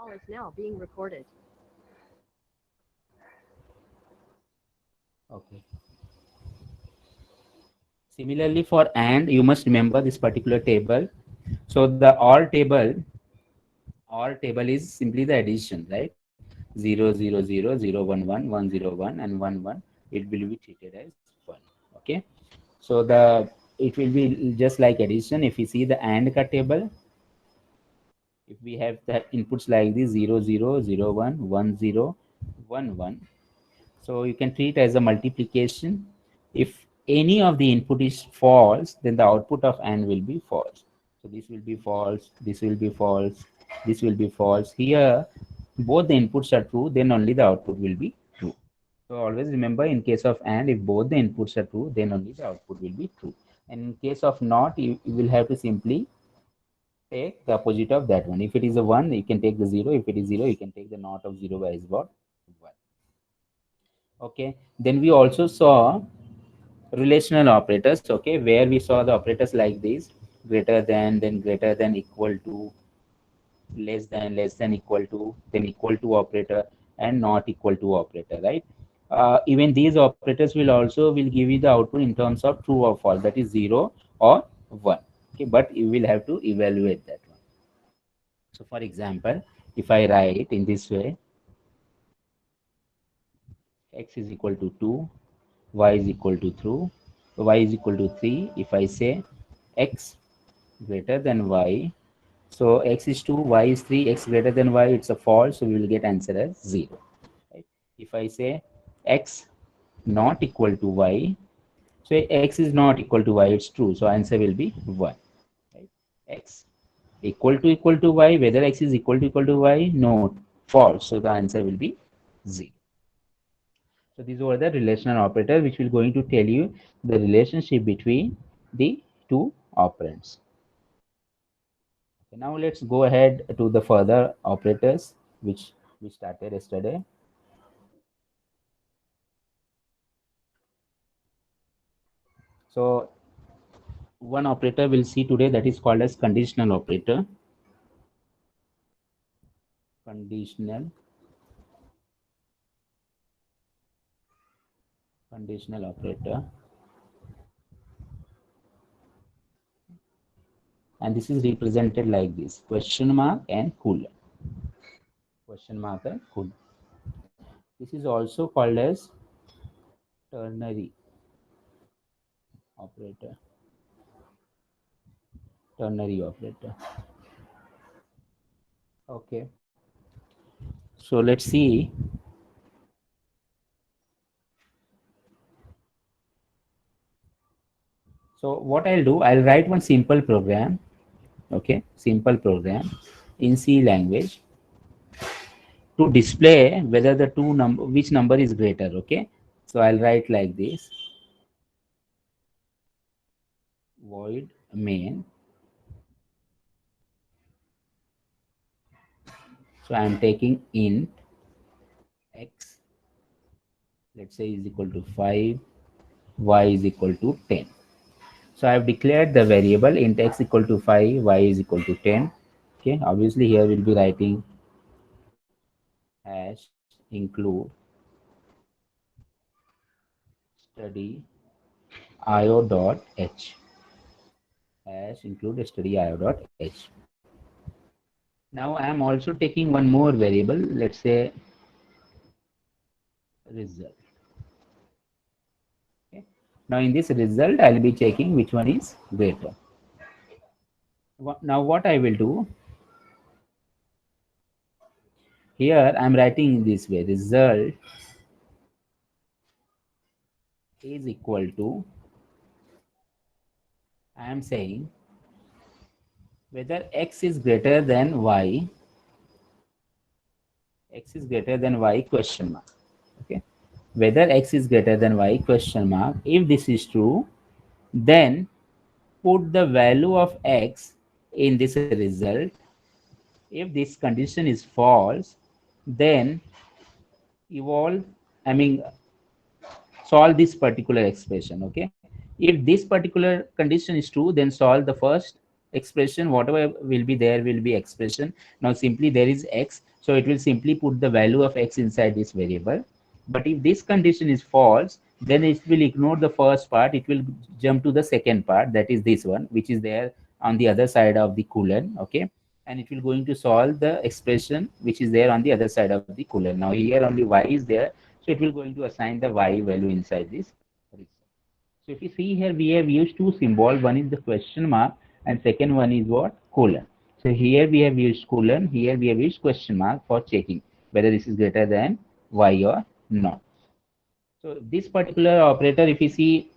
call is now being recorded. Okay. Similarly, for and, you must remember this particular table. So the all table is simply the addition, right? 0 0 0 0 1 1 1 0 1 and 1 1. It will be treated as 1. Okay. So it will be just like addition. If you see the and ka table, if we have the inputs like this 0 0 0 1 1 0 1 1, so you can treat as a multiplication. If any of the input is false, then the output of AND will be false. So this will be false, this will be false, this will be false. Here, both the inputs are true, then only the output will be true. So always remember, in case of AND, if both the inputs are true, then only the output will be true. And in case of not, you will have to simply take the opposite of that one. If it is a 1, you can take the 0. If it is 0, you can take the not of 0 as what? 1. Okay. Then we also saw relational operators, okay, where we saw the operators like this: greater than, then greater than, equal to, less than, equal to, then equal to operator, and not equal to operator, right? Even these operators will give you the output in terms of true or false, that is 0 or 1. Okay, but you will have to evaluate that one. So for example, if I write in this way, x is equal to 2, y is equal to 3, y is equal to 3. If I say x greater than y, so x is 2, y is 3, x greater than y, it's a false, so we will get answer as 0. Right? If I say x not equal to y, so x is not equal to y, it's true, so answer will be 1. Right? X equal to y, whether x is equal to y, no, false, so the answer will be 0. So these were the relational operators which will going to tell you the relationship between the two operands. Okay, now let's go ahead to the further operators which we started yesterday. So one operator we'll see today, that is called as conditional operator. Conditional operator. And this is represented like this: question mark and colon. Question mark and colon. This is also called as ternary operator. Ternary operator. Okay. So let's see. So what I'll do, I'll write one simple program. Okay, simple program in C language to display whether the two number, which number is greater. Okay, so I'll write like this: void main. So I'm taking int x, let's say, is equal to 5, y is equal to 10. So I've declared the variable int x equal to 5, y is equal to 10. Okay, obviously here we'll be writing hash include study io dot h. Hash include study io dot h. Now I am also taking one more variable, let's say result. Okay. Now in this result, I'll be checking which one is greater. Now what I will do, here I'm writing in this way: result is equal to, I am saying whether x is greater than y, x is greater than y, question mark. Okay, whether x is greater than y, question mark. If this is true, then put the value of x in this result. If this condition is false, then evolve, I mean, solve this particular expression. Okay, if this particular condition is true, then solve the first expression, whatever will be there will be expression. Now simply there is x, so it will simply put the value of x inside this variable. But if this condition is false, then it will ignore the first part, it will jump to the second part, that is this one, which is there on the other side of the colon. Okay, and it will going to solve the expression which is there on the other side of the colon. Now here only y is there, so it will going to assign the y value inside this. So if you see here, we have used two symbols. One is the question mark, and second one is what? Colon. So here we have used colon. Here we have used question mark for checking whether this is greater than y or not. So this particular operator, if you see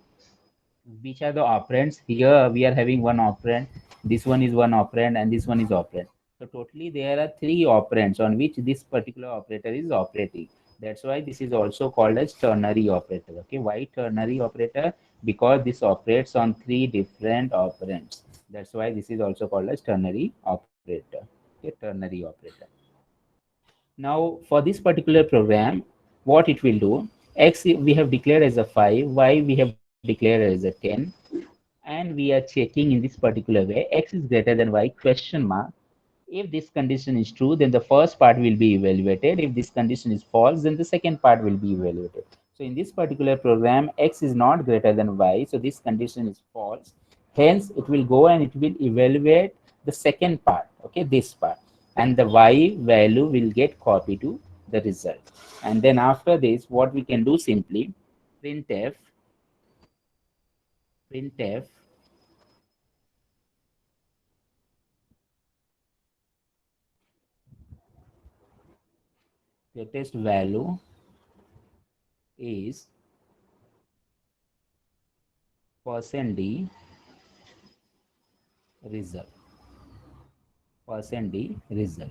which are the operands, here we are having one operand. This one is one operand, and this one is operand. So totally there are three operands on which this particular operator is operating. That's why this is also called as ternary operator. Okay, why ternary operator? Because this operates on three different operands. That's why this is also called as ternary operator. Okay, ternary operator. Now for this particular program, what it will do, x we have declared as a 5, y we have declared as a 10, and we are checking in this particular way, x is greater than y question mark. If this condition is true, then the first part will be evaluated. If this condition is false, then the second part will be evaluated. So in this particular program, x is not greater than y, so this condition is false. Hence, it will go and it will evaluate the second part, okay, this part, and the y value will get copied to the result. And then after this, what we can do simply, printf latest value is %d result, %d result.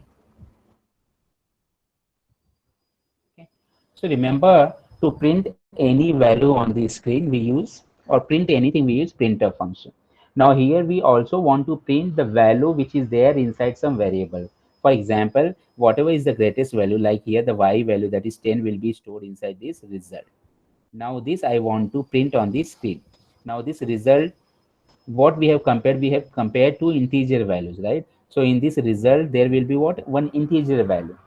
Okay. So remember, to print any value on the screen we use, or print anything we use printf function. Now here we also want to print the value which is there inside some variable. For example, whatever is the greatest value, like here the y value, that is 10, will be stored inside this result. Now this I want to print on the screen. Now this result, what we have compared two integer values, right? So in this result there will be what? One integer value.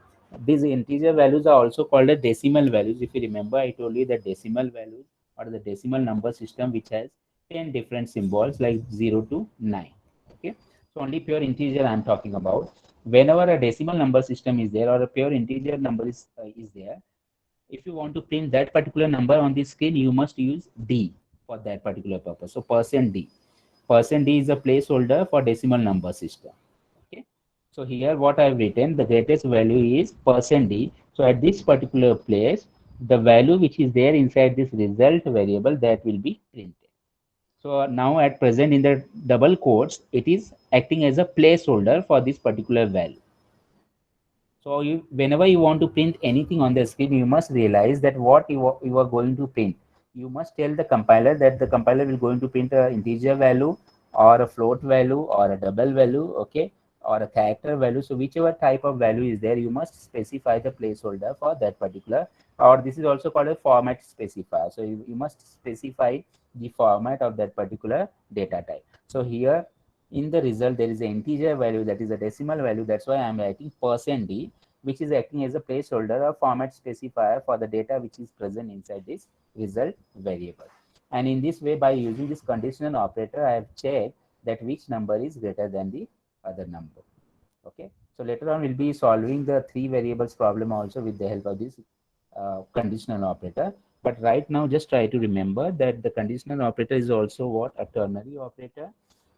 These integer values are also called as decimal values. If you remember, I told you that decimal values or the decimal number system which has 10 different symbols like 0 to 9. Okay, so only pure integer I'm talking about. Whenever a decimal number system is there or a pure integer number is there, if you want to print that particular number on the screen, you must use d for that particular purpose. So %d. %d is a placeholder for decimal number system. Okay. So here what I've written, the greatest value is %d. So at this particular place, the value which is there inside this result variable, that will be printed. So now at present in the double quotes, it is acting as a placeholder for this particular value. So you, whenever you want to print anything on the screen, you must realize that what you are going to print. You must tell the compiler that the compiler will going to print a integer value or a float value or a double value, okay, or a character value. So whichever type of value is there, you must specify the placeholder for that particular, or this is also called a format specifier. So you must specify the format of that particular data type. So here in the result there is an integer value, that is a decimal value. That's why I'm writing %d, which is acting as a placeholder or format specifier for the data which is present inside this result variable. And in this way, by using this conditional operator, I have checked that which number is greater than the other number. Okay, so later on we'll be solving the three variables problem also with the help of this conditional operator. But right now, just try to remember that the conditional operator is also what? A ternary operator.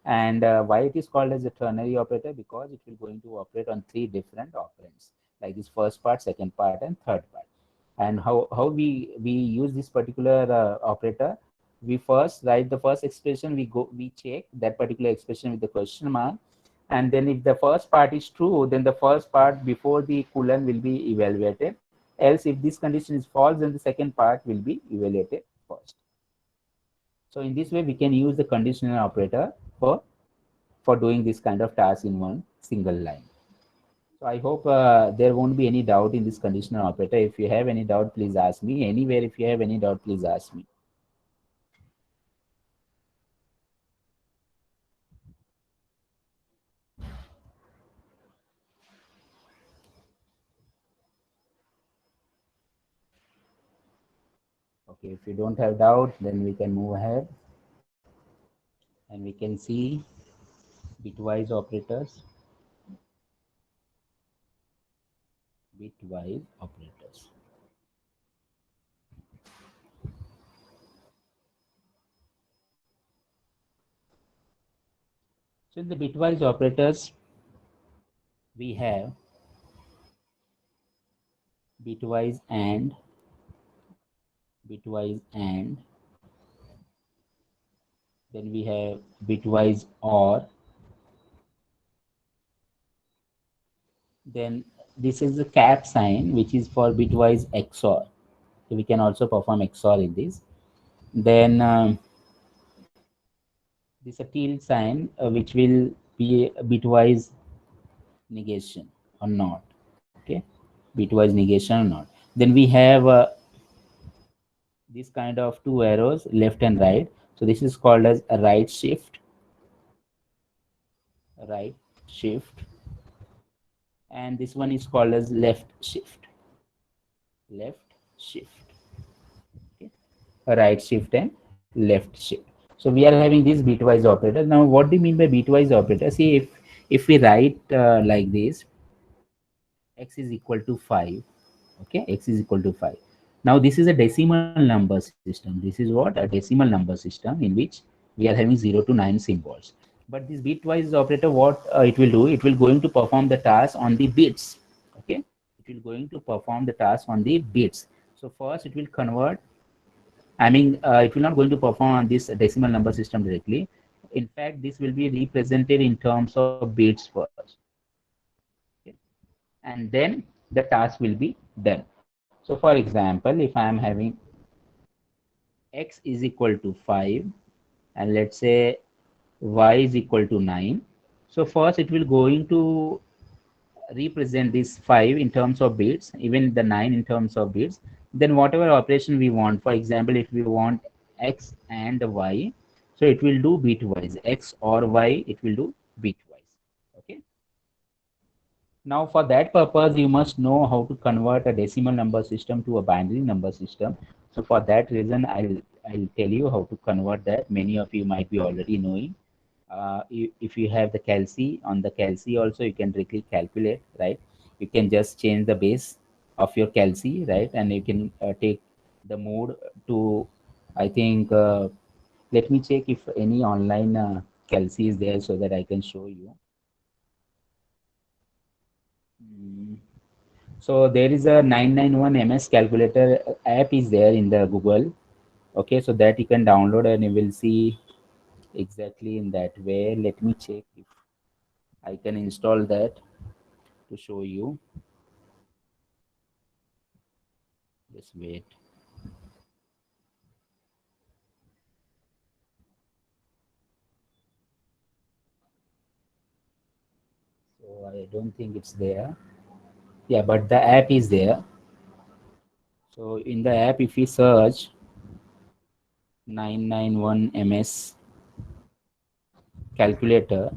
And why it is called as a ternary operator? Because it will going to operate on three different operands, like this first part, second part, and third part. And how we use this particular operator? We first write the first expression, we check that particular expression with the question mark, and then if the first part is true, then the first part before the colon will be evaluated. Else if this condition is false, then the second part will be evaluated first. So in this way we can use the conditional operator for doing this kind of task in one single line. So I hope there won't be any doubt in this conditional operator. If you have any doubt, please ask me. Anywhere, if you have any doubt, please ask me. Okay, if you don't have doubt, then we can move ahead and we can see bitwise operators. Bitwise operators. So in the bitwise operators, we have bitwise and, bitwise and, then we have bitwise or, then this is the cap sign which is for bitwise XOR. So we can also perform XOR in this. Then this a tilde sign which will be a bitwise negation or not. Okay, bitwise negation or not. Then we have this kind of two arrows left and right. So this is called as a right shift, and this one is called as left shift. Okay, a right shift and left shift. So we are having this bitwise operator. Now what do you mean by bitwise operator? See, if we write like this, x is equal to 5. Okay, x is equal to 5. Now this is a decimal number system. This is what? A decimal number system in which we are having 0 to 9 symbols. But this bitwise operator, what it will do, it will going to perform the task on the bits. Okay, it will going to perform the task on the bits. So first it will convert, I mean, it will not going to perform on this decimal number system directly. In fact, this will be represented in terms of bits first. Okay. And then the task will be done. So for example, if I am having x is equal to 5 and let's say y is equal to 9. So first it will going to represent this 5 in terms of bits, even the 9 in terms of bits. Then whatever operation we want, for example, if we want x and y, so it will do bitwise. X or y, it will do bitwise. Okay. Now, for that purpose, you must know how to convert a decimal number system to a binary number system. So, for that reason, I'll tell you how to convert that. Many of you might be already knowing. If you have the calci, on the calci also you can directly calculate, right? You can just change the base of your calci, right? And you can take the mode to, I think, let me check if any online calci is there so that I can show you. Mm. So there is a 991 MS calculator app is there in the Google. Okay, so that you can download and you will see exactly in that way. Let me check if I can install that to show you. Just wait. So I don't think it's there. Yeah, but the app is there. So in the app, if we search 991 MS calculator,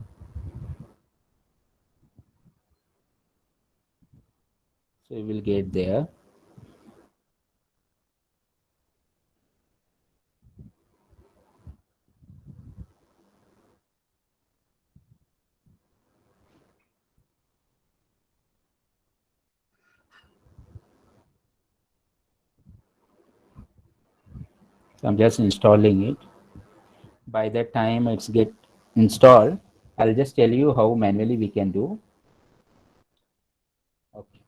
so you will get there. So I'm just installing it. By that time it's get installed, I'll just tell you how manually we can do. Okay.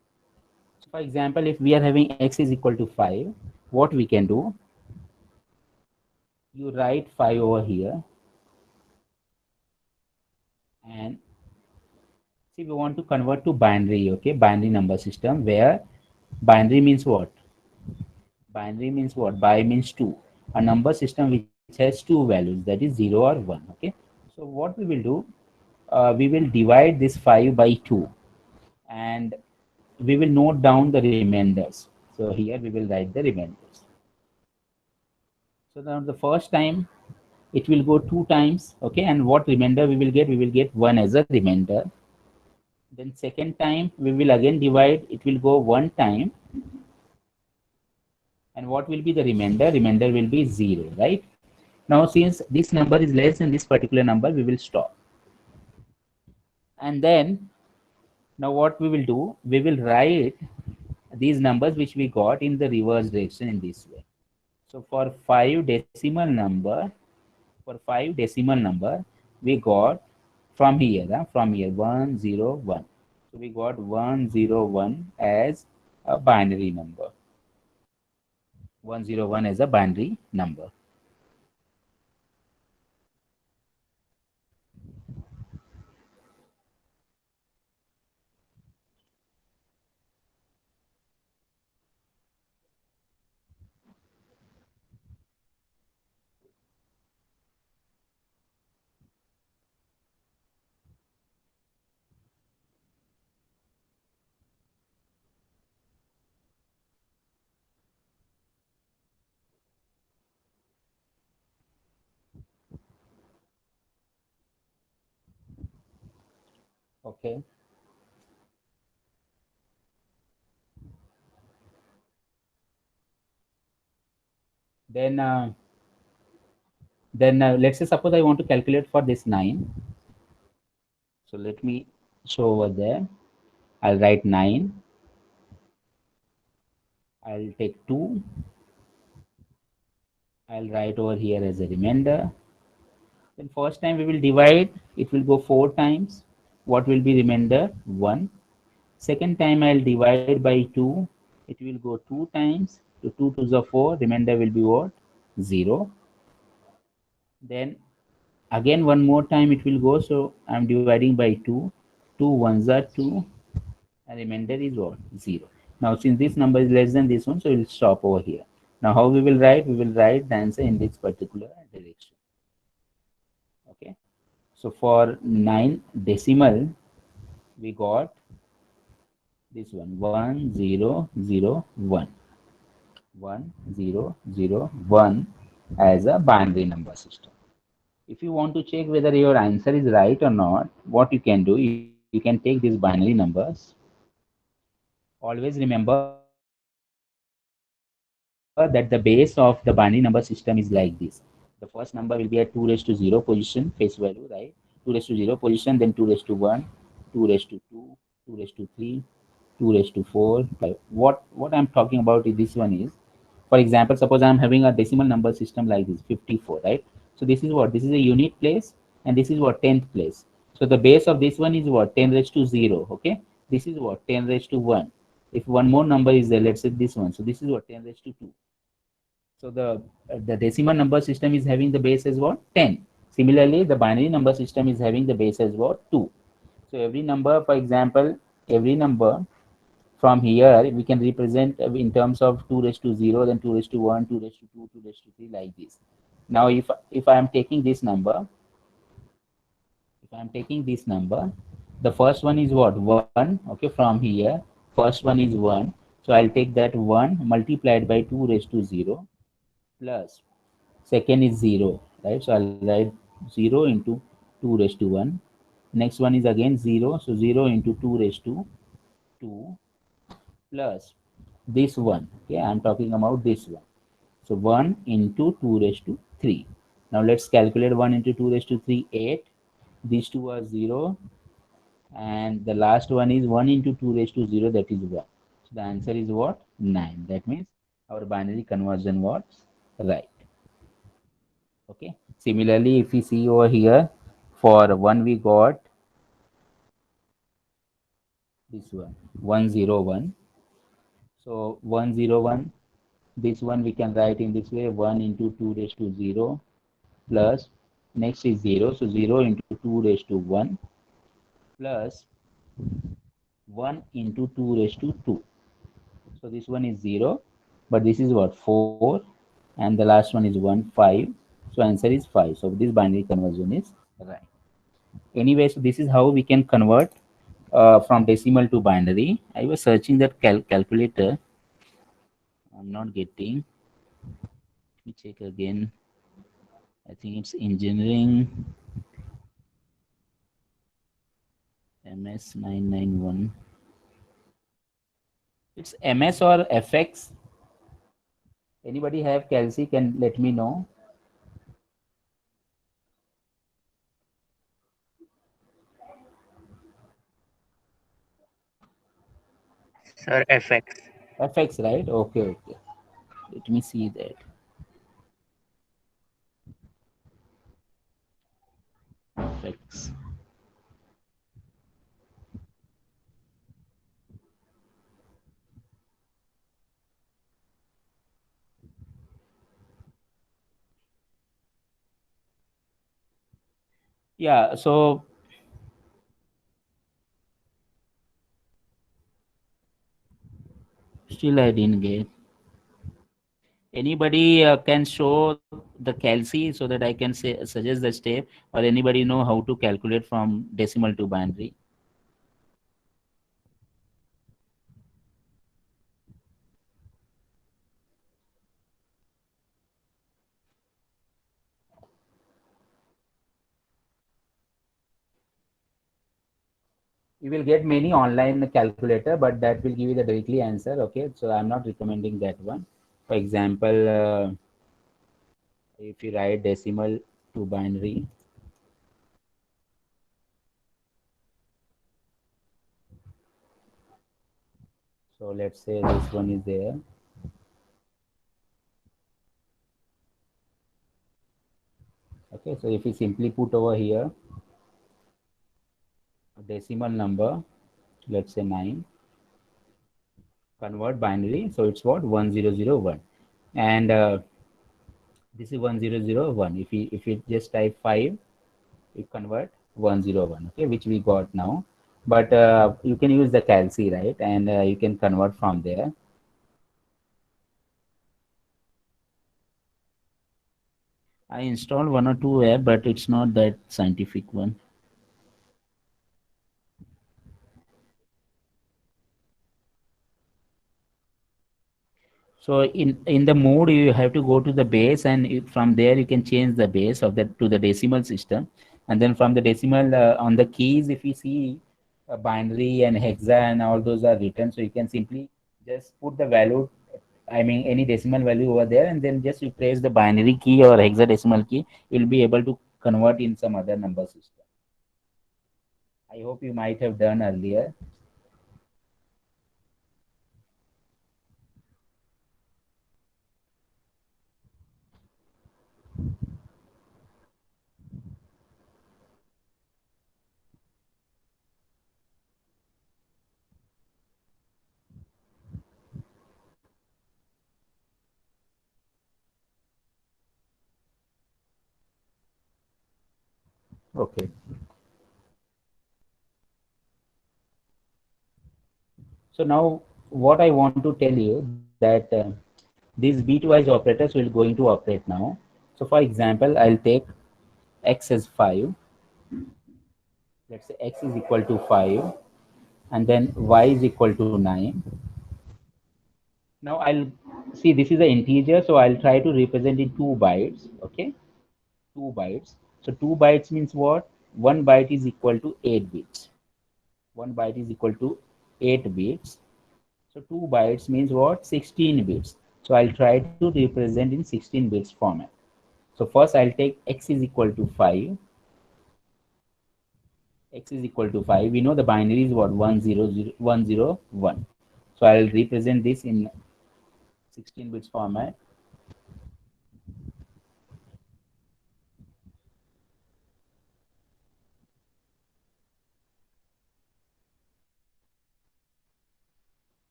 So for example, if we are having x is equal to 5, what we can do, you write 5 over here and see we want to convert to binary, okay, binary number system where binary means what? Binary means what? Bi means 2. A number system which has two values, that is 0 or 1, okay. So what we will do, we will divide this 5 by 2 and we will note down the remainders. So here we will write the remainders. So now the first time it will go 2 times, okay, and what remainder we will get? We will get 1 as a remainder. Then second time we will again divide, it will go 1 time And what will be the remainder? Remainder will be 0, right? Now, since this number is less than this particular number, we will stop. And then, now what we will do, we will write these numbers which we got in the reverse direction in this way. So for 5 decimal number, we got from here, from here 101. So we got 101 as a binary number. 101 as a binary number. Okay. Then let's say suppose I want to calculate for this 9. So let me show over there. I'll write 9. I'll take 2. I'll write over here as a remainder. Then first time we will divide, it will go 4 times. What will be remainder? 1. Second time I'll divide by 2. It will go 2 times. So 2 to the 4. Remainder will be what? 0. Then again one more time it will go. So I'm dividing by 2. 2 ones are 2. And remainder is what? 0. Now since this number is less than this one, so we'll stop over here. Now how we will write? We will write the answer in this particular direction. Okay. So for 9 decimal, we got this one 1001. 1001 as a binary number system. If you want to check whether your answer is right or not, what you can do, you can take these binary numbers. Always remember that the base of the binary number system is like this. The first number will be at 2 raised to 0 position, face value, right? 2 raised to 0 position, then 2 raised to 1, 2 raised to 2, 2 raised to 3, 2 raised to 4, 5. What I'm talking about is this one is, for example, suppose I'm having a decimal number system like this, 54, right? So this is what? This is a unit place, and this is what? 10th place. So the base of this one is what? 10 raised to 0, okay? This is what? 10 raised to 1. If one more number is there, let's say this one. So this is what? 10 raised to 2. So the decimal number system is having the base as what? 10. Similarly, the binary number system is having the base as what? 2. So every number, for example, every number from here we can represent in terms of 2 raised to 0, then 2 raised to 1, 2 raised to 2, 2 raised to 3, like this. Now if I am taking this number, if I am taking this number, the first one is what? 1. Okay, from here first one is 1. So I'll take that 1 multiplied by 2 raised to 0 plus second is 0, right? So I'll write 0 into 2 raised to 1. Next one is again 0, so 0 into 2 raised to 2 plus this one. Okay, I'm talking about this one. So 1 into 2 raised to 3. Now let's calculate 1 into 2 raised to 3, 8. These two are 0, and the last one is 1 into 2 raised to 0, that is 1. So the answer is what? 9. That means our binary conversion was right. Okay. Similarly, if we see over here, for 1 we got this one 101. So 101, this one we can write in this way: 1 into 2 raised to 0 plus next is 0, so 0 into 2 raised to 1 plus 1 into 2 raised to 2. So this one is 0, but this is what? 4, and the last one is 1, 5. So answer is 5. So this binary conversion is right. Anyway, so this is how we can convert from decimal to binary. I was searching that calculator. I'm not getting. Let me check again. I think it's engineering MS 991. It's MS or FX. Anybody have Kelsey can let me know. Sir, FX. FX, right? Okay, okay. Let me see that. FX. Yeah, so still I didn't get. Anybody can show the Kelsey so that I can say, suggest the step, or anybody know how to calculate from decimal to binary? You will get many online calculator, but that will give you the directly answer. Okay, so I'm not recommending that one. For example, if you write decimal to binary, so let's say this one is there. Okay, so if you simply put over here a decimal number, let's say 9, convert binary, so it's what 1001, and this is 1001. If you just type 5, you convert 101. Okay, which we got now, but you can use the calci, right, and you can convert from there. I installed one or two app, but it's not that scientific one. So in the mode, you have to go to the base, and from there you can change the base of that to the decimal system, and then from the decimal on the keys, if you see binary and hexa and all those are written, so you can simply just put the value. I mean any decimal value over there, and then just you press the binary key or hexadecimal key, you'll be able to convert in some other number system. I hope you might have done earlier. Okay. So now what I want to tell you that these bitwise operators will going to operate now. So for example, I'll take x as 5. Let's say x is equal to 5, and then y is equal to 9. Now I'll see this is an integer, so I'll try to represent in 2 bytes. Okay, 2 bytes. So 2 bytes means what? 1 byte is equal to 8 bits. 1 byte is equal to 8 bits. So 2 bytes means what? 16 bits. So I'll try to represent in 16 bits format. So first I'll take x is equal to 5. X is equal to 5. We know the binary is what? 100 101. So I'll represent this in 16 bits format.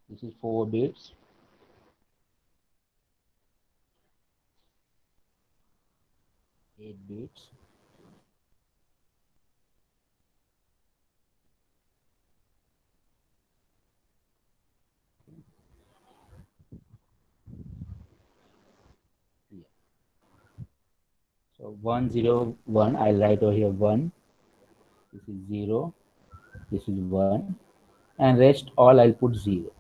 This is 4 bits, 8 bits. Yeah. So 101, I'll write over here 1. This is 0. This is 1. And rest all I'll put 0.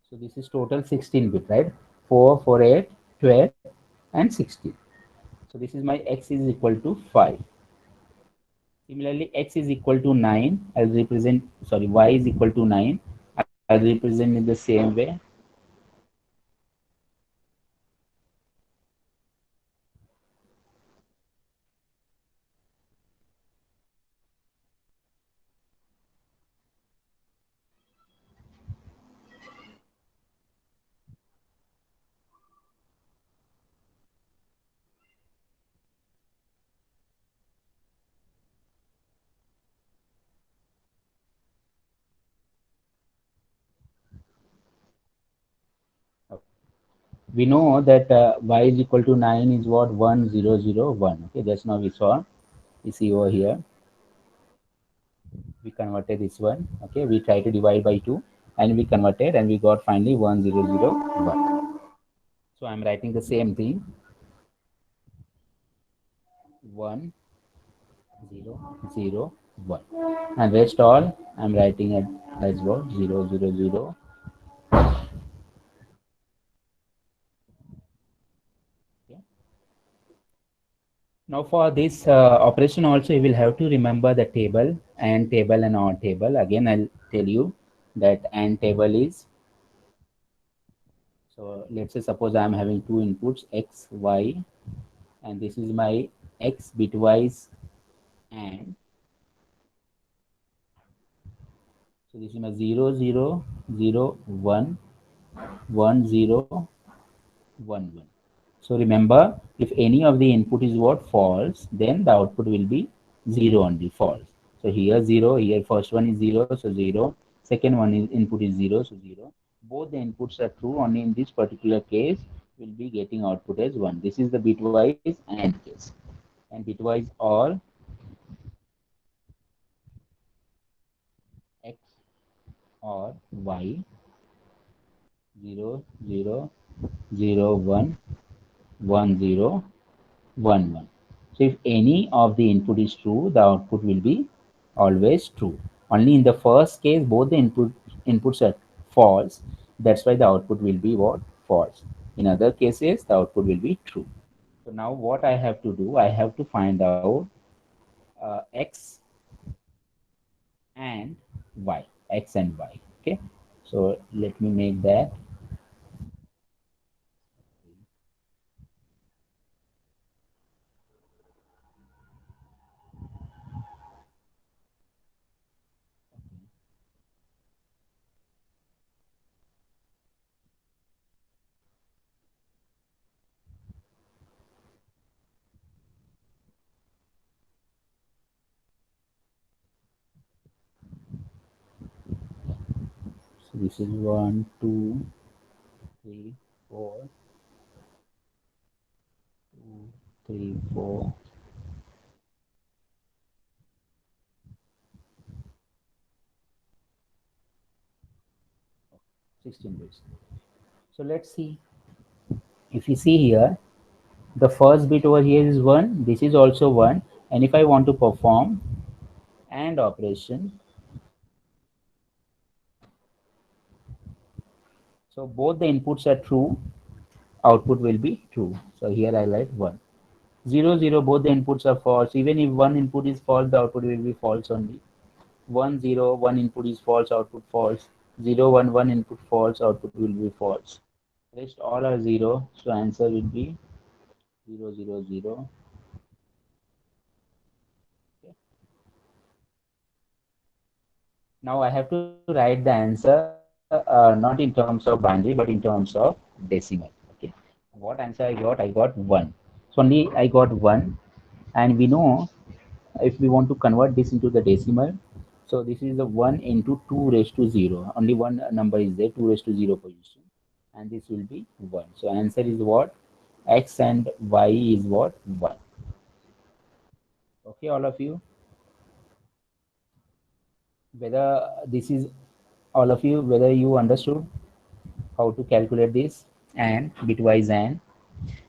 So this is total 16 bit, right? 4, 4, 8, 12, and 16. So this is my x is equal to 5. Similarly, x is equal to 9. I'll represent, sorry, y is equal to 9. I'll represent in the same way. We know that y is equal to 9 is what? 1, 0, 0, 1. Okay, that's now we saw. You see over here, we converted this one. Okay, we try to divide by 2 and we converted and we got finally 1, 0, 0, 1. So I'm writing the same thing, 1, 0, 0, 1. And rest all I'm writing it as what? 0, 0, 0. Okay. Now for this operation also you will have to remember the table and odd table. Again I'll tell you that AND table is, so let's say suppose I'm having two inputs x, y, and this is my x bitwise AND. So this is my 0, 0, 0, 1, 1, 0, 1, 1. So remember, if any of the input is what? False, then the output will be 0 only, false. So here 0, here first one is 0, so 0. Second one is input is 0, so 0. Both the inputs are true, only in this particular case will be getting output as 1. This is the bitwise AND case. And bitwise OR x or y, 0, 0, 0, 1, 1, 0, 1, 1. So if any of the input is true, the output will be always true. Only in the first case, both the inputs are false. That's why the output will be what? False. In other cases, the output will be true. So now what I have to do, I have to find out x and y, x and y. Okay. So let me make that. So this is 1, 2, 3, 4, 2, 3, 4, 16 bits. So let's see. If you see here, the first bit over here is 1. This is also 1. And if I want to perform AND operation, so both the inputs are true, output will be true. So here I write 1. 0, 0, both the inputs are false. Even if one input is false, the output will be false only. 1, 0, one input is false, output false. 0, 1, one input false, output will be false. Rest all are 0, so answer will be 0, 0, 0. Okay. Now I have to write the answer not in terms of binary but in terms of decimal. Okay. What answer I got? I got 1. So only I got 1. And we know if we want to convert this into the decimal, so this is the 1 into 2 raised to 0. Only one number is there, 2 raised to 0 position. And this will be 1. So answer is what? X and Y is what? 1. Okay, all of you. Whether this is all of you, whether you understood how to calculate this and bitwise and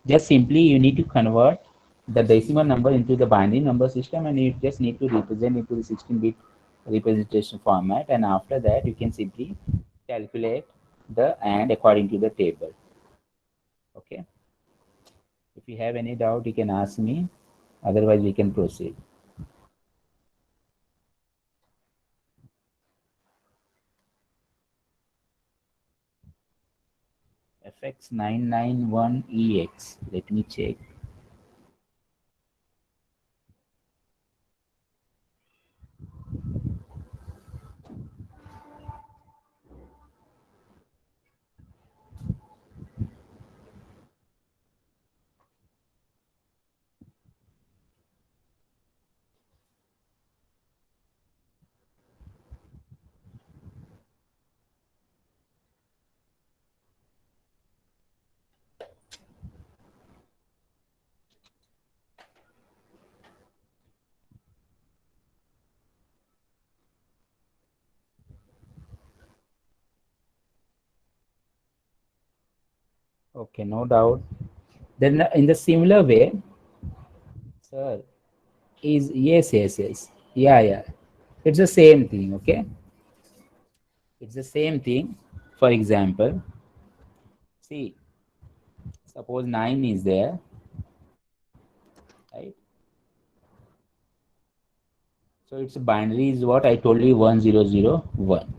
just simply you need to convert the decimal number into the binary number system and you just need to represent into the 16-bit representation format, and after that you can simply calculate the AND according to the table. Okay. If you have any doubt, you can ask me. Otherwise, we can proceed. FX991EX. Let me check. Okay, no doubt. Then in the similar way, sir, is yes, yes, yes. Yeah, yeah. It's the same thing, okay? It's the same thing. For example, see, suppose 9 is there, right? So its binary is what I told you 1001.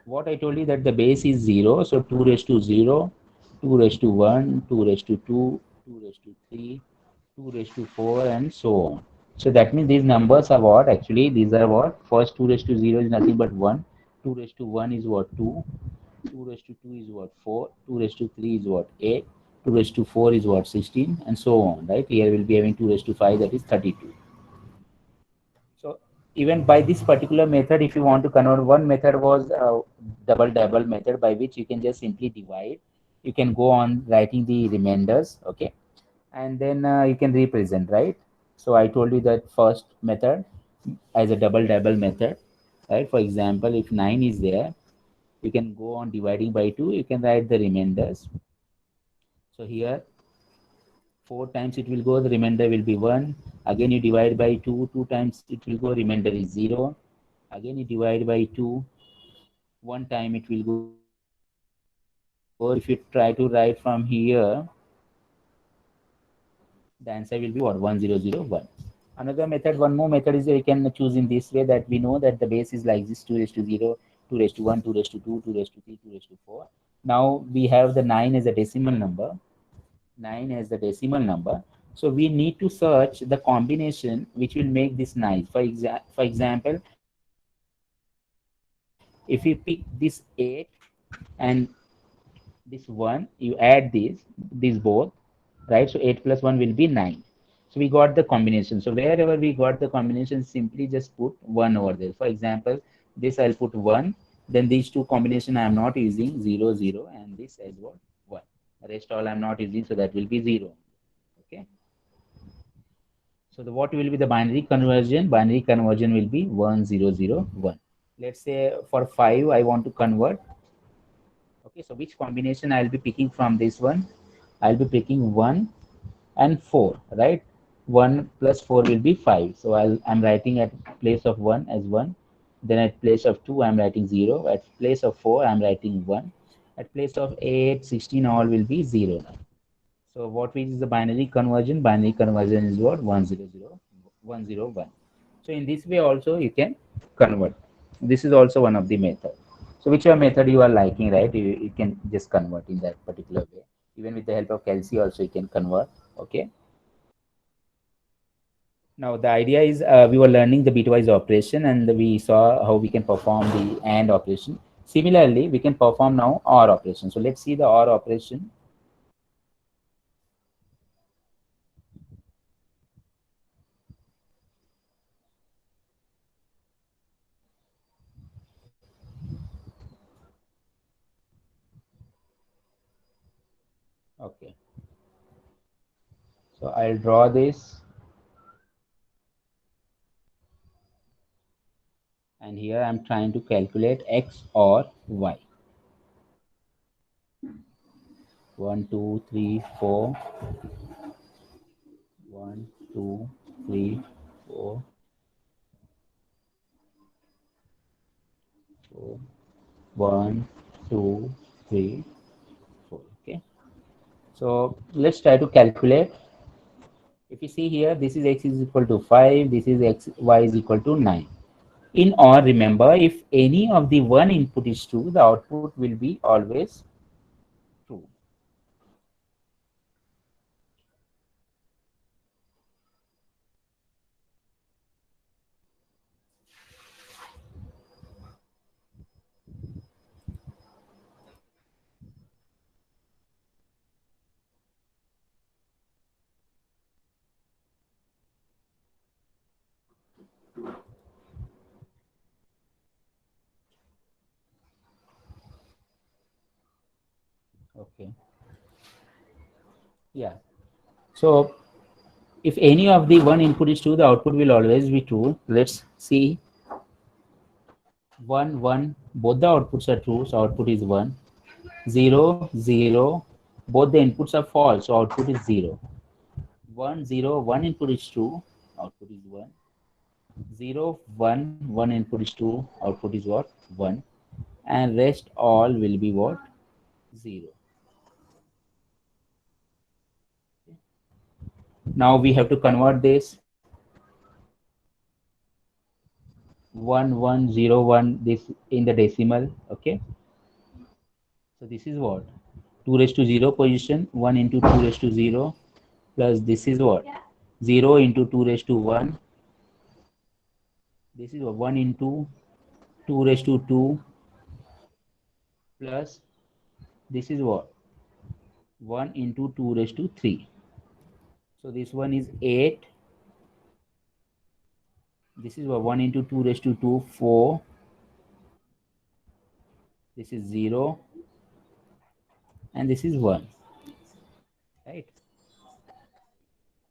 What I told you that the base is 0, so 2 raised to 0, 2 raised to 1, 2 raised to 2, 2 raised to 3, 2 raised to 4, and so on. So that means these numbers are what? Actually, these are what? First 2 raised to 0 is nothing but 1, 2 raised to 1 is what? 2, 2 raised to 2 is what? 4, 2 raised to 3 is what? 8, 2 raised to 4 is what? 16, and so on, right? Here we'll be having 2 raised to 5, that is 32. So even by this particular method, if you want to convert, one method was double method, by which you can just simply divide. You can go on writing the remainders, okay, and then you can represent, right? So I told you that first method as a double method, right? For example, if 9 is there, you can go on dividing by 2. You can write the remainders. So here 4 times it will go, the remainder will be 1. Again you divide by 2, 2 times it will go, remainder is 0. Again you divide by 2, 1 time it will go, remainder is 0. So if you try to write from here, the answer will be what? 1001. Another method, one more method is you can choose in this way, that we know that the base is like this: 2 raised to 0, 2 raised to 1, 2 raised to 2, 2 raised to 3, 2 raised to 4. Now we have the 9 as a decimal number. 9 as the decimal number. So we need to search the combination which will make this nice. For example, if we pick this 8 and this 1, you add these both, right? So 8 plus 1 will be 9. So we got the combination. So wherever we got the combination, simply just put 1 over there. For example, this I'll put 1. Then these two combination I am not using, 0, 0, and this as what? 1. Rest all I am not using, so that will be 0. Okay. So the what will be the binary conversion? Binary conversion will be 1001. Let's say for 5 I want to convert. Okay, so which combination I'll be picking from this one? I'll be picking 1 and 4, right? 1 plus 4 will be 5. So I'm writing at place of 1 as 1. Then at place of 2, I'm writing 0. At place of 4, I'm writing 1. At place of 8, 16, all will be 0 now. So what is the binary conversion? Binary conversion is what? 100, 101. So in this way also you can convert. This is also one of the method. So whichever method you are liking, right? You can just convert in that particular way. Even with the help of Kelsey also you can convert. Okay. Now the idea is we were learning the bitwise operation, and we saw how we can perform the AND operation. Similarly, we can perform now OR operation. So let's see the OR operation. Okay. So I'll draw this, and here I'm trying to calculate X or Y. 1, 2, 3, 4. 1, 2, 3, 4, 1, 2, 3, 4. Okay. So let's try to calculate. If you see here, this is x is equal to 5, this is x, y is equal to 9. In OR, remember, if any of the one input is true, the output will be always true. Okay. Yeah. So if any of the one input is true, the output will always be true. Let's see. 1, 1, both the outputs are true, so output is 1. 0, 0, both the inputs are false, so output is 0. 1, 0, one input is true, output is 1. 0, 1, one input is true, output is what? 1. And rest all will be what? 0. Now we have to convert this 1101 this in the decimal. Okay, so this is what? 2 raised to 0 position, 1 into 2 raised to 0, plus this is what? 0 into 2 raised to 1. This is what? 1 into 2 raised to 2, plus this is what? 1 into 2 raised to 3. So this one is 8. This is what? 1 into 2 raised to 2, 4. This is 0. And this is 1. Right?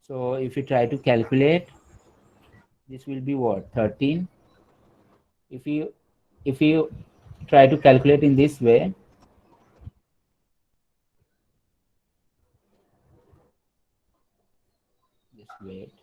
So if you try to calculate, this will be what? 13. If you try to calculate in this way, just wait.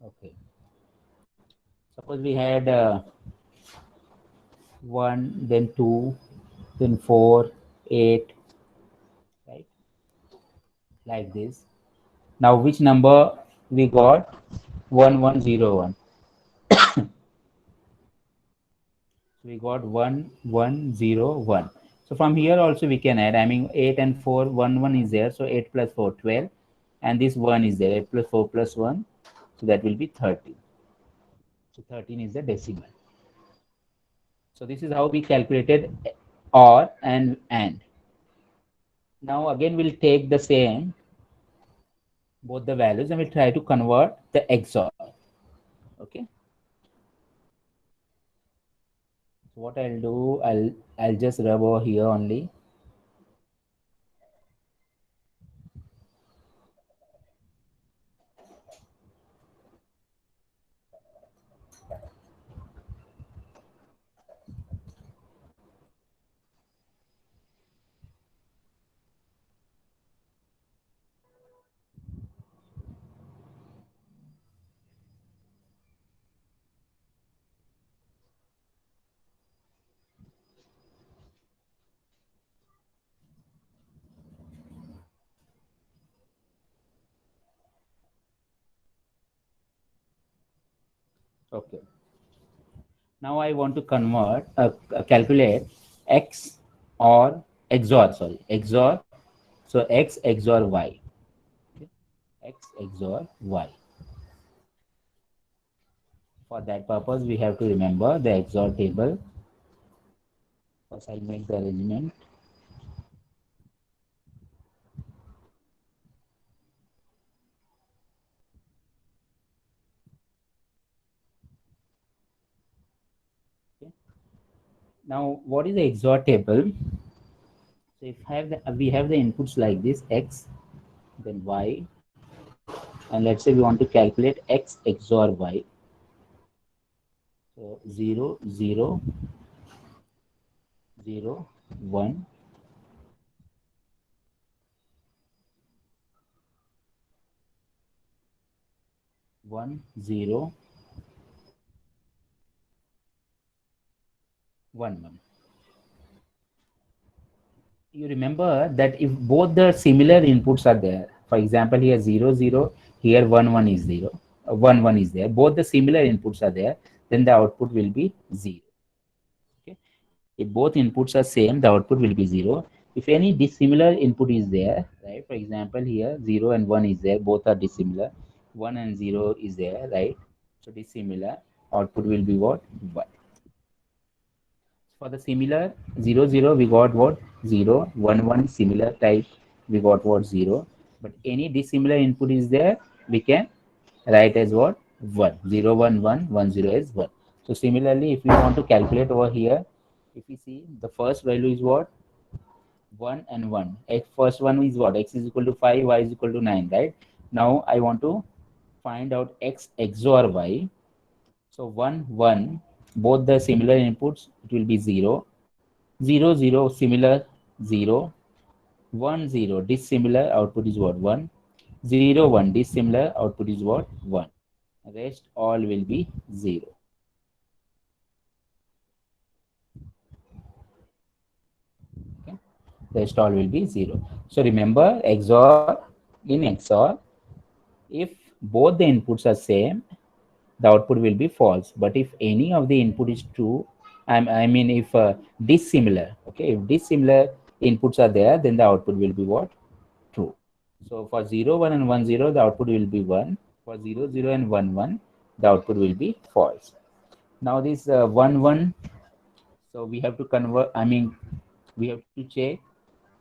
Okay. Suppose we had 1, then 2, then 4, 8, right? Like this. Now which number we got? 1101. So we got 1101. So from here also we can add. I mean 8 and 4, 1 is there. So 8 plus 4, 12. And this 1 is there. 8 plus 4 plus 1. So that will be 13. So 13 is the decimal. So this is how we calculated OR and AND. Now again we'll take the same, both the values, and we'll try to convert the XOR. Okay. So what I'll do, I'll just rub over here only. Okay. Now I want to calculate X or XOR, sorry, XOR. So X XOR Y. Okay. X XOR Y. For that purpose, we have to remember the XOR table. First, I'll make the arrangement. Okay. Now, what is the XOR table? So if we have the inputs like this, X, then Y, And let's say we want to calculate x XOR y. So 0 0 0 1 1 0 1 1. You remember that if both the similar inputs are there, for example, here 0 0, here 1 1 is 0, 1 1 is there, both the similar inputs are there, then the output will be 0. Okay. If both inputs are same, the output will be 0. If any dissimilar input is there, right, for example, here 0 and 1 is there, both are dissimilar, 1 and 0 is there, right, so dissimilar, output will be what? 1. For the similar 0 0, we got what? 0. 1 1 similar type, we got what? 0. But any dissimilar input is there, we can write as what? 1. 0 1 1 1 0 is 1. So similarly, if we want to calculate over here, if we see the first value is what? 1 and 1. X, first one is what? X is equal to 5, y is equal to 9, right? Now I want to find out x XOR y. So 1 1, both the similar inputs, it will be 0. 0 0 similar, 0. 1 0 dissimilar, output is what? 1. 0 1 dissimilar, output is what? 1. Rest all will be 0. Okay. Rest all will be 0. So remember, XOR, in XOR, if both the inputs are same, the output will be false. But if any of the input is true, I mean if dissimilar, okay, if dissimilar inputs are there, then the output will be what? True. So for 0 1 and 1 0, the output will be 1. For 0 0 and 1 1, the output will be false. Now this 1 1, so we have to convert, I mean we have to check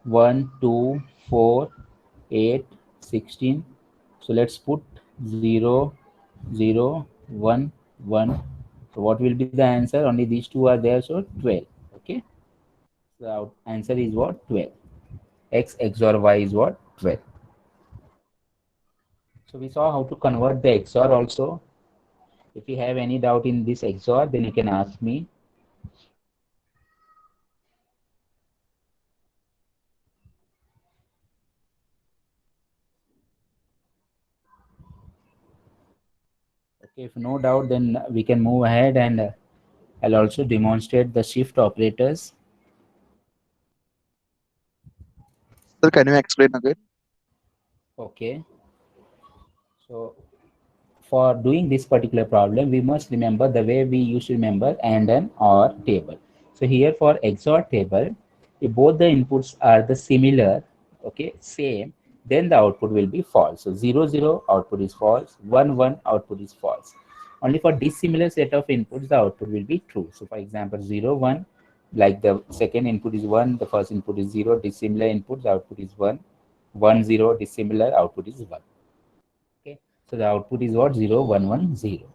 1 2 4 8 16. So let's put 0 0 1 1. So what will be the answer? Only these two are there, so 12. Okay, so our answer is what? 12. X XOR y is what? 12. So we saw how to convert the XOR also. If you have any doubt in this XOR, then you can ask me. Okay, if no doubt, then we can move ahead, and I'll also demonstrate the shift operators. Sir, can you explain again? Okay, so for doing this particular problem, we must remember the way we used to remember and an OR table. So here for XOR table, if both the inputs are the similar, okay, same, then the output will be false. So 0 0 output is false, 1 1 output is false. Only for dissimilar set of inputs, the output will be true. So for example, 0 1, like the second input is 1, the first input is 0, dissimilar inputs, output is 1, 1 0, dissimilar, output is 1. Okay, so the output is what? 0 1 1 0.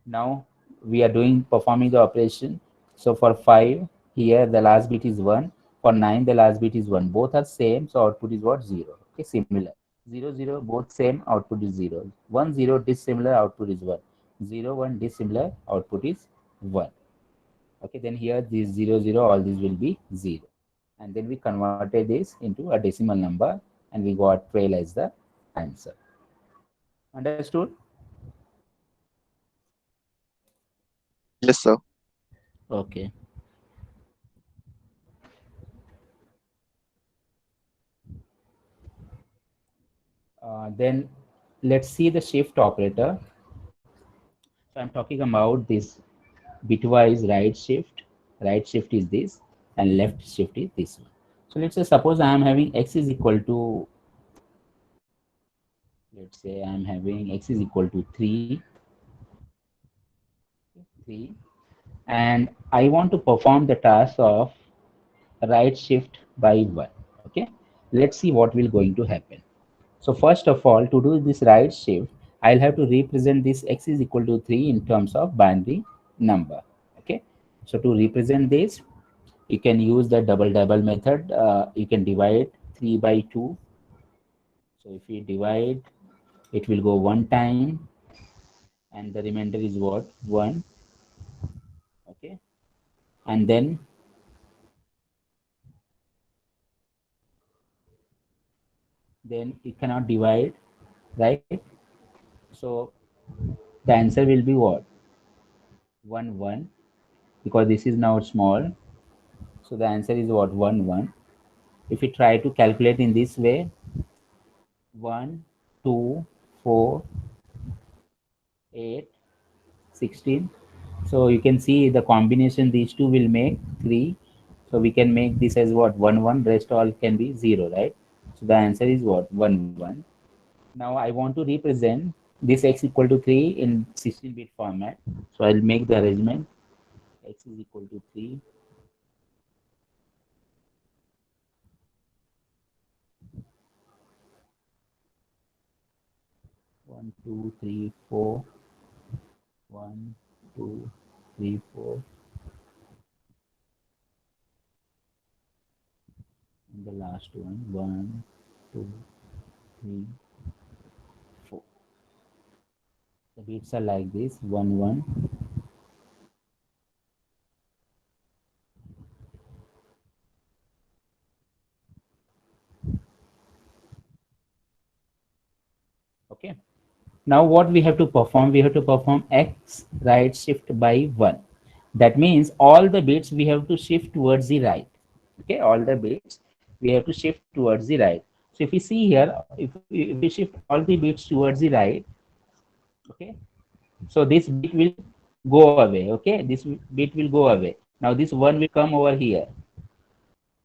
Now we are doing performing the operation. So for 5, here the last bit is 1. For 9, the last bit is 1. Both are same, so output is what? 0. Okay, similar. 0 0 both same, output is 0. 1 0 dissimilar, output is 1. 0 1 dissimilar, output is 1. Okay, then here this 0 0, all these will be 0. And then we converted this into a decimal number, and we got 12 as the answer. Understood? Yes, sir. Okay. Then let's see the shift operator. So I'm talking about this bitwise right shift. Right shift is this, and left shift is this one. So let's say suppose I am having x is equal to, let's say I am having x is equal to 3, 3, and I want to perform the task of right shift by 1. Okay, let's see what will going to happen. So first of all, to do this right shift, I'll have to represent this x is equal to 3 in terms of binary number. Okay, so to represent this, you can use the double method. You can divide 3 by 2. So if we divide it will go one time, and the remainder is what? 1. Okay, and then it cannot divide, right? So the answer will be what? 1 1, because this is now small. So the answer is what? 1 1. If we try to calculate in this way, 1 2 4 8 16. So you can see the combination these two will make 3. So we can make this as what? 1 1. Rest all can be 0, right? So the answer is what? 1 1. Now I want to represent this x equal to 3 in 16-bit format. So I'll make the arrangement. X is equal to 3. 1 2 3 4. 1 2 3 4. And the last one, 1 2 3 4. The bits are like this: 1 1. Okay. Now what we have to perform? We have to perform x right shift by 1. That means all the bits we have to shift towards the right. Okay, all the bits we have to shift towards the right. So if you see here, if we shift all the bits towards the right, okay, so this bit will go away. Okay, this bit will go away. Now this 1 will come over here.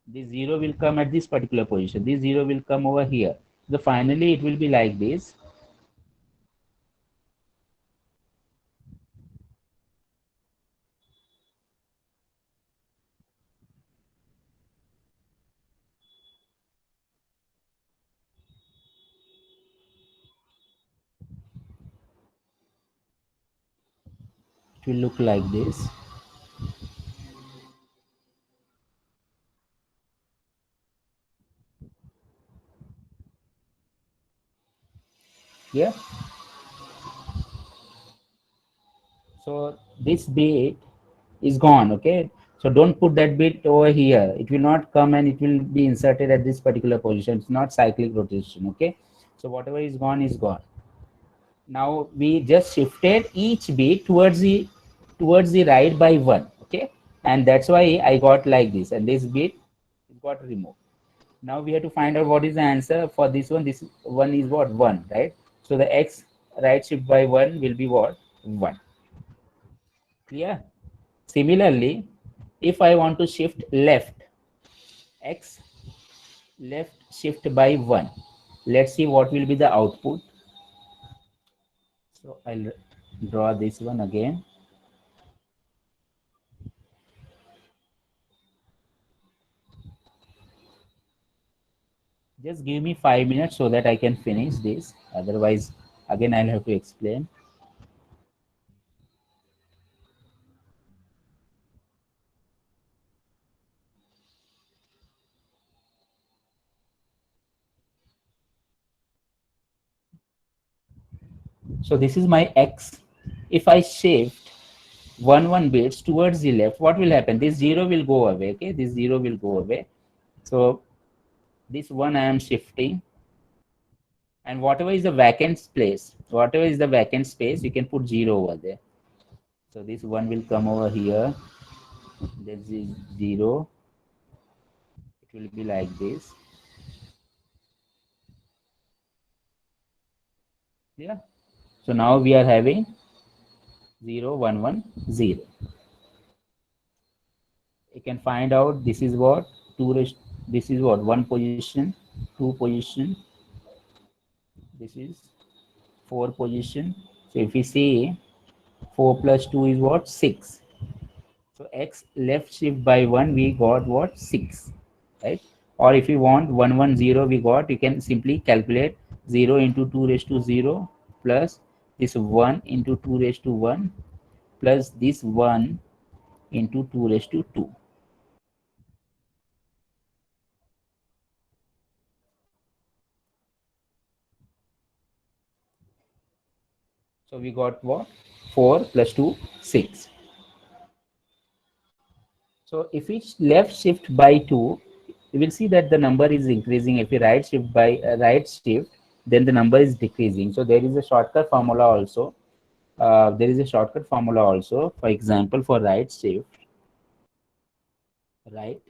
This 0 will come at this particular position. This 0 will come over here. So finally it will be like this. It will look like this. Yeah. So this bit is gone. Okay. So don't put that bit over here. It will not come and it will be inserted at this particular position. It's not cyclic rotation. Okay. So whatever is gone is gone. Now we just shifted each bit towards the right by 1. Okay. And that's why I got like this. And this bit got removed. Now we have to find out what is the answer for this one. This one is what? 1, right? So the x right shift by 1 will be what? 1. Clear? Similarly, if I want to shift left, x left shift by 1. Let's see what will be the output. So I'll draw this one again. Just give me 5 minutes so that I can finish this. Otherwise, again, I'll have to explain. So this is my x. If I shift 1 1 bits towards the left, what will happen? This 0 will go away. Okay, this 0 will go away. So this one I am shifting, and whatever is the vacant space, you can put 0 over there. So this one will come over here. This is 0. It will be like this. Yeah. So now we are having 0 1 1 0. You can find out this is what? This is what? 1 position, 2 position. This is 4 position. So if we say 4 plus 2 is what? 6. So x left shift by 1, we got what? 6, right? Or if you want 110, we got, you can simply calculate 0 into 2 raised to 0 plus this 1 into 2 raised to 1 plus this 1 into 2 raised to 2. So we got what? 4 plus 2, 6. So if we left shift by 2, you will see that the number is increasing. If we right shift by right shift, then the number is decreasing. So there is a shortcut formula also. There is a shortcut formula also. For example, for right shift, and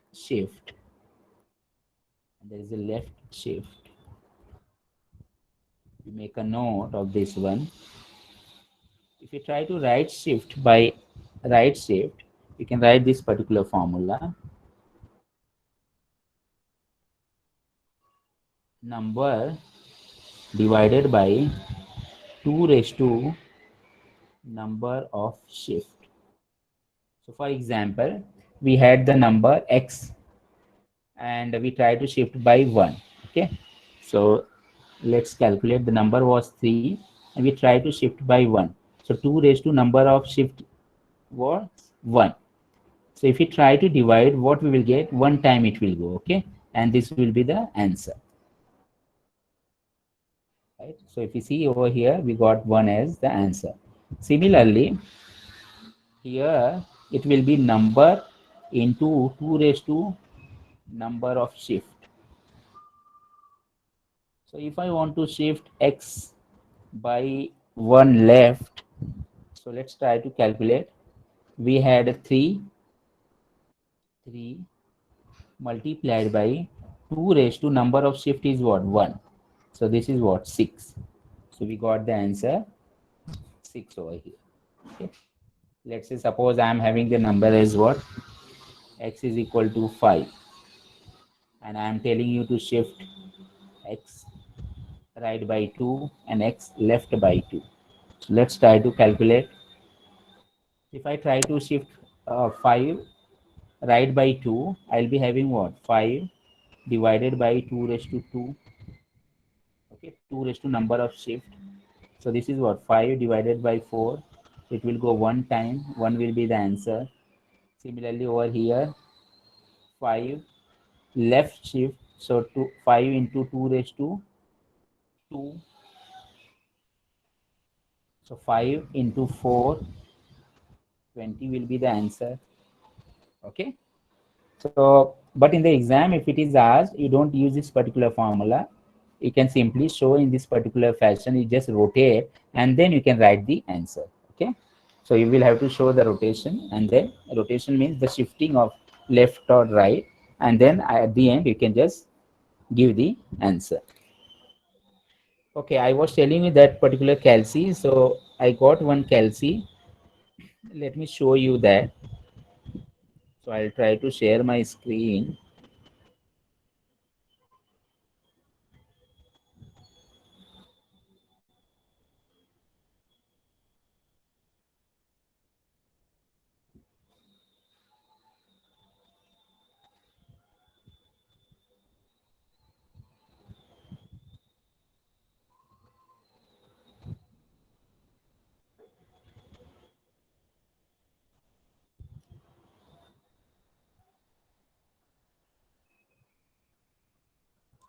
there is a left shift. We make a note of this one. If you try to right shift by right shift, you can write this particular formula. Number divided by 2 raised to number of shift. So for example, we had the number x and we try to shift by 1. Okay. So let's calculate. The number was 3 and we try to shift by 1. So 2 raised to number of shift was 1. So if we try to divide, what we will get? 1 time it will go. Okay. And this will be the answer. Right. So if you see over here, we got 1 as the answer. Similarly, here it will be number into 2 raised to number of shift. So if I want to shift x by 1 left, so let's try to calculate. We had 3 multiplied by 2 raised to number of shift is what? 1. So this is what? 6. So we got the answer 6 over here. Okay. Let's say suppose I am having the number as what? X is equal to 5. And I am telling you to shift x right by 2 and x left by 2. So let's try to calculate. If I try to shift 5 right by 2, I'll be having what? 5 divided by 2 raised to 2. Okay, 2 raised to number of shift. So this is what? 5 divided by 4. It will go 1 time. 1 will be the answer. Similarly over here, 5 left shift. So 5 into 2 raised to 2. So 5 into 4, 20 will be the answer. Okay. So, but in the exam, if it is asked, you don't use this particular formula. You can simply show in this particular fashion. You just rotate and then you can write the answer. Okay. So you will have to show the rotation, and then rotation means the shifting of left or right. And then at the end, you can just give the answer. Okay. I was telling you that particular calci. So I got one calci. Let me show you that. So I'll try to share my screen.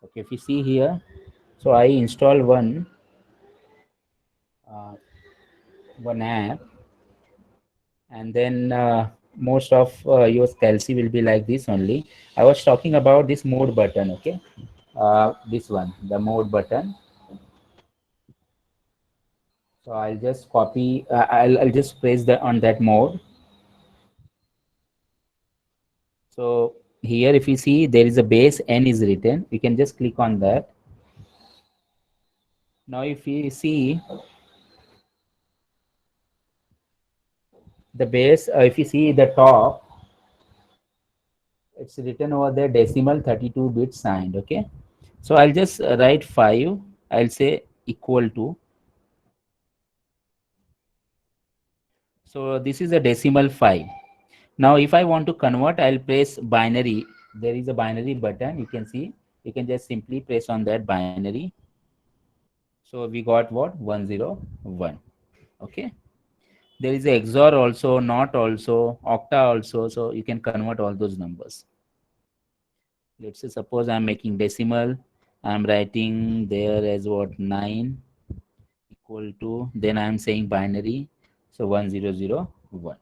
Okay, if you see here, so I install uh, one app, and then most of your Kelsey will be like this only. I was talking about this mode button. Okay, this one, the mode button. So I'll just copy. I'll just press the on that mode. So here, if you see, there is a base n is written. You can just click on that. Now, if you see the base, if you see the top, it's written over there decimal 32-bit signed. Okay, so I'll just write 5. I'll say equal to. So this is a decimal 5. Now if I want to convert, I'll press binary. There is a binary button. You can see, you can just simply press on that binary. So we got what? 101. Okay, there is a XOR also, not also, octa also. So you can convert all those numbers. Let's say suppose I'm making decimal. I'm writing there as what? 9 equal to, then I am saying binary, so 1001.